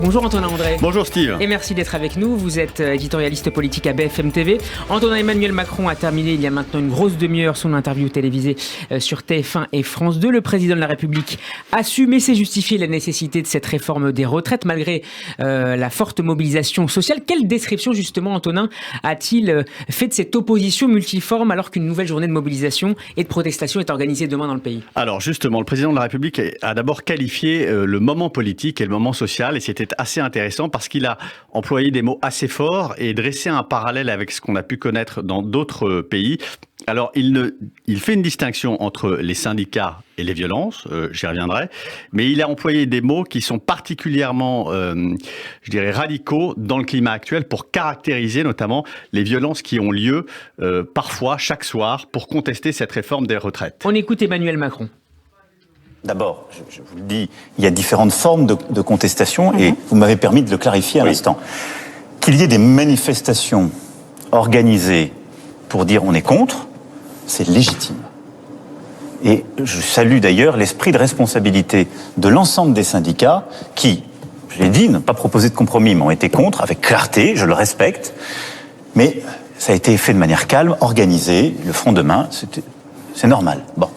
Bonjour Antonin André. Bonjour Steve. Et merci d'être avec nous. Vous êtes éditorialiste politique à BFM TV. Antonin Emmanuel Macron a terminé il y a maintenant une grosse demi-heure son interview télévisée sur TF1 et France 2. Le président de la République assume et s'est justifié la nécessité de cette réforme des retraites malgré la forte mobilisation sociale. Quelle description justement Antonin a-t-il fait de cette opposition multiforme alors qu'une nouvelle journée de mobilisation et de protestation est organisée demain dans le pays? Alors justement, le président de la République a d'abord qualifié le moment politique et le moment social, et c'était assez intéressant parce qu'il a employé des mots assez forts et dressé un parallèle avec ce qu'on a pu connaître dans d'autres pays. Alors, il fait une distinction entre les syndicats et les violences, j'y reviendrai, mais il a employé des mots qui sont particulièrement, radicaux dans le climat actuel pour caractériser notamment les violences qui ont lieu parfois chaque soir pour contester cette réforme des retraites. On écoute Emmanuel Macron. D'abord, je vous le dis, il y a différentes formes de contestation et vous m'avez permis de le clarifier à l'instant. Qu'il y ait des manifestations organisées pour dire on est contre, c'est légitime. Et je salue d'ailleurs l'esprit de responsabilité de l'ensemble des syndicats qui, je l'ai dit, n'ont pas proposé de compromis, mais ont été contre, avec clarté, je le respecte. Mais ça a été fait de manière calme, organisée, le front de main, c'est normal. Bon.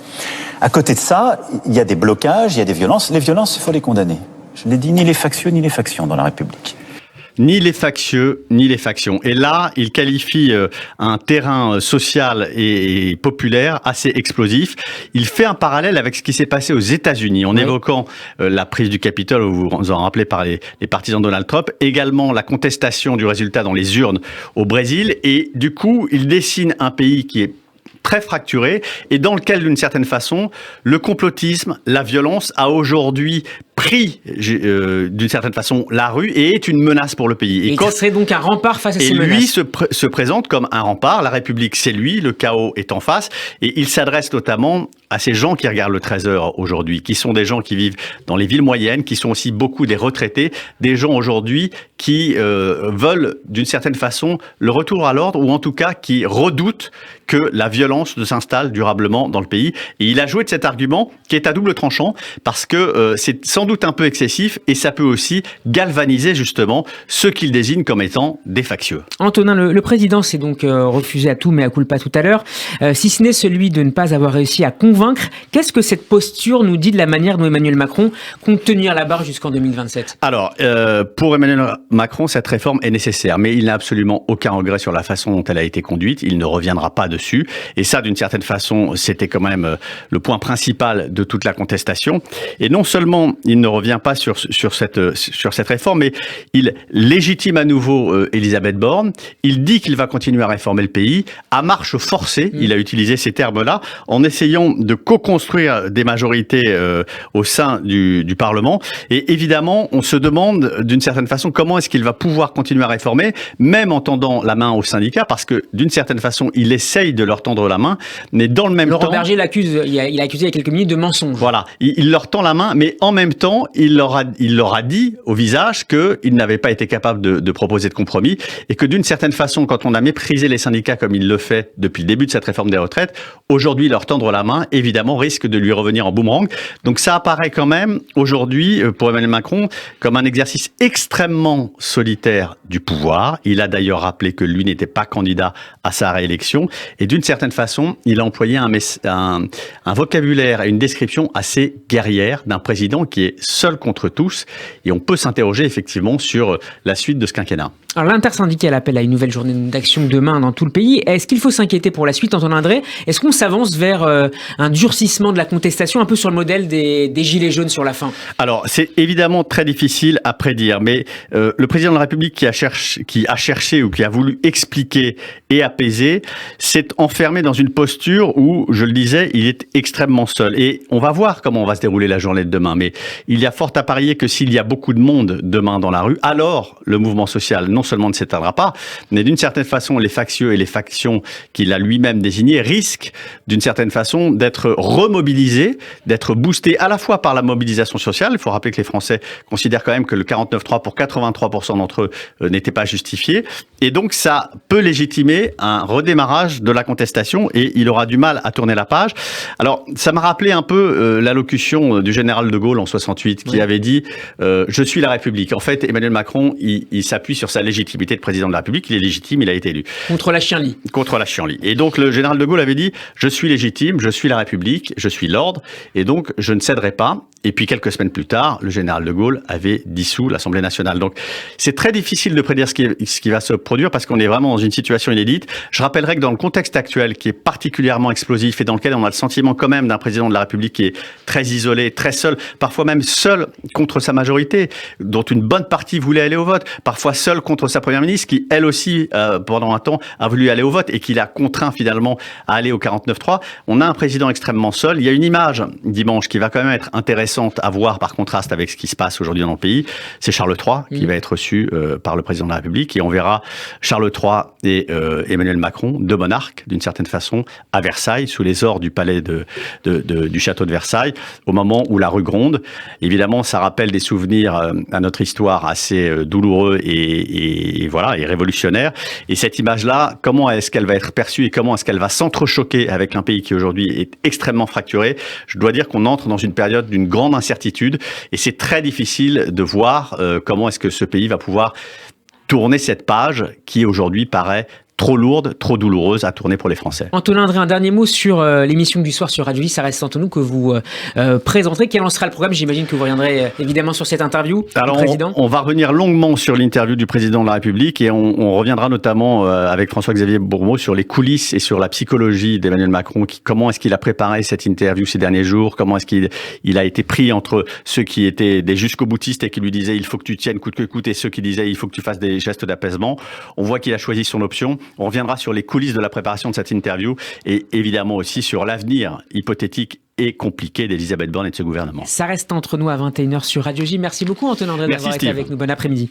À côté de ça, il y a des blocages, il y a des violences. Les violences, il faut les condamner. Je l'ai dit, ni les factieux, ni les factions dans la République. Ni les factieux, ni les factions. Et là, il qualifie un terrain social et populaire assez explosif. Il fait un parallèle avec ce qui s'est passé aux États-Unis en évoquant la prise du Capitole, vous vous en rappelez, par les partisans de Donald Trump, également la contestation du résultat dans les urnes au Brésil. Et du coup, il dessine un pays qui est très fracturé et dans lequel, d'une certaine façon, le complotisme, la violence a aujourd'hui pris, d'une certaine façon, la rue et est une menace pour le pays. Et serait donc un rempart face à ces menaces. Et lui se présente comme un rempart. La République, c'est lui. Le chaos est en face. Et il s'adresse notamment à ces gens qui regardent le 13h aujourd'hui, qui sont des gens qui vivent dans les villes moyennes, qui sont aussi beaucoup des retraités, des gens aujourd'hui qui veulent, d'une certaine façon, le retour à l'ordre, ou en tout cas qui redoutent que la violence ne s'installe durablement dans le pays. Et il a joué de cet argument qui est à double tranchant, parce que c'est sans doute un peu excessif, et ça peut aussi galvaniser justement ceux qu'il désigne comme étant des factieux. Antonin, le président s'est donc refusé à tout, mais à culpa tout à l'heure, si ce n'est celui de ne pas avoir réussi à convaincre. Qu'est-ce que cette posture nous dit de la manière dont Emmanuel Macron compte tenir la barre jusqu'en 2027 ? Alors, pour Emmanuel Macron, cette réforme est nécessaire, mais il n'a absolument aucun regret sur la façon dont elle a été conduite. Il ne reviendra pas dessus. Et ça, d'une certaine façon, c'était quand même le point principal de toute la contestation. Et non seulement il ne revient pas sur cette réforme, mais il légitime à nouveau Elisabeth Borne. Il dit qu'il va continuer à réformer le pays à marche forcée. Il a utilisé ces termes-là en essayant de co-construire des majorités au sein du Parlement. Et évidemment, on se demande d'une certaine façon comment est-ce qu'il va pouvoir continuer à réformer, même en tendant la main aux syndicats, parce que d'une certaine façon, il essaye de leur tendre la main, mais dans le même temps... Laurent Berger l'accuse, il a accusé il y a quelques minutes de mensonge. Voilà, il leur tend la main, mais en même temps, il leur a dit au visage qu'il n'avait pas été capable de proposer de compromis, et que d'une certaine façon, quand on a méprisé les syndicats comme il le fait depuis le début de cette réforme des retraites, aujourd'hui, leur tendre la main, évidemment, risque de lui revenir en boomerang. Donc ça apparaît quand même, aujourd'hui, pour Emmanuel Macron, comme un exercice extrêmement solitaire du pouvoir. Il a d'ailleurs rappelé que lui n'était pas candidat à sa réélection. Et d'une certaine façon, il a employé un vocabulaire et une description assez guerrière d'un président qui est seul contre tous. Et on peut s'interroger effectivement sur la suite de ce quinquennat. Alors l'intersyndicale appelle à une nouvelle journée d'action demain dans tout le pays. Est-ce qu'il faut s'inquiéter pour la suite, Antonin André ? Est-ce qu'on s'avance vers un durcissement de la contestation, un peu sur le modèle des gilets jaunes sur la fin ? Alors c'est évidemment très difficile à prédire, mais le président de la République qui a cherché ou qui a voulu expliquer et apaiser s'est enfermé dans une posture où, je le disais, il est extrêmement seul. Et on va voir comment on va se dérouler la journée de demain, mais il y a fort à parier que s'il y a beaucoup de monde demain dans la rue, alors le mouvement social non seulement ne s'éteindra pas, mais d'une certaine façon, les factieux et les factions qu'il a lui-même désignées risquent d'une certaine façon d'être remobilisés, d'être boostés à la fois par la mobilisation sociale. Il faut rappeler que les Français considèrent quand même que le 49.3 pour 83% 53% d'entre eux n'étaient pas justifiés. Et donc, ça peut légitimer un redémarrage de la contestation et il aura du mal à tourner la page. Alors, ça m'a rappelé un peu l'allocution du général de Gaulle en 68 qui avait dit « Je suis la République ». En fait, Emmanuel Macron, il s'appuie sur sa légitimité de président de la République. Il est légitime, il a été élu. Contre la chienlit. Contre la chienlit. Et donc, le général de Gaulle avait dit « Je suis légitime, je suis la République, je suis l'ordre et donc je ne céderai pas ». Et puis, quelques semaines plus tard, le général de Gaulle avait dissous l'Assemblée nationale. Donc, c'est très difficile de prédire ce qui va se produire parce qu'on est vraiment dans une situation inédite. Je rappellerai que dans le contexte actuel, qui est particulièrement explosif et dans lequel on a le sentiment quand même d'un président de la République qui est très isolé, très seul, parfois même seul contre sa majorité, dont une bonne partie voulait aller au vote, parfois seul contre sa première ministre, qui elle aussi, pendant un temps, a voulu aller au vote et qui l'a contraint finalement à aller au 49-3. On a un président extrêmement seul. Il y a une image dimanche qui va quand même être intéressante à voir par contraste avec ce qui se passe aujourd'hui dans le pays. C'est Charles III qui va être reçu par le président de la République et on verra Charles III et Emmanuel Macron, deux monarques d'une certaine façon, à Versailles, sous les ors du palais du château de Versailles, au moment où la rue gronde. Évidemment, ça rappelle des souvenirs à notre histoire assez douloureux et voilà, et révolutionnaires. Et cette image-là, comment est-ce qu'elle va être perçue et comment est-ce qu'elle va s'entrechoquer avec un pays qui aujourd'hui est extrêmement fracturé? Je dois dire qu'on entre dans une période d'une grande incertitude et c'est très difficile de voir comment est-ce que ce pays va pouvoir tourner cette page qui aujourd'hui paraît trop lourde, trop douloureuse à tourner pour les Français. Antonin André, un dernier mot sur l'émission du soir sur Radio J, ça reste entre nous, que vous présenterez. Quel en sera le programme? J'imagine que vous reviendrez évidemment sur cette interview du président. On va revenir longuement sur l'interview du président de la République et on reviendra notamment avec François-Xavier Bourmeau sur les coulisses et sur la psychologie d'Emmanuel Macron. Comment est-ce qu'il a préparé cette interview ces derniers jours? Comment est-ce qu'il a été pris entre ceux qui étaient des jusqu'au-boutistes et qui lui disaient il faut que tu tiennes coûte que coûte et ceux qui disaient il faut que tu fasses des gestes d'apaisement. On voit qu'il a choisi son option. On reviendra sur les coulisses de la préparation de cette interview et évidemment aussi sur l'avenir hypothétique et compliqué d'Elisabeth Borne et de ce gouvernement. Ça reste entre nous à 21h sur Radio J. Merci beaucoup Antonin André d'avoir été avec nous. Bon après-midi.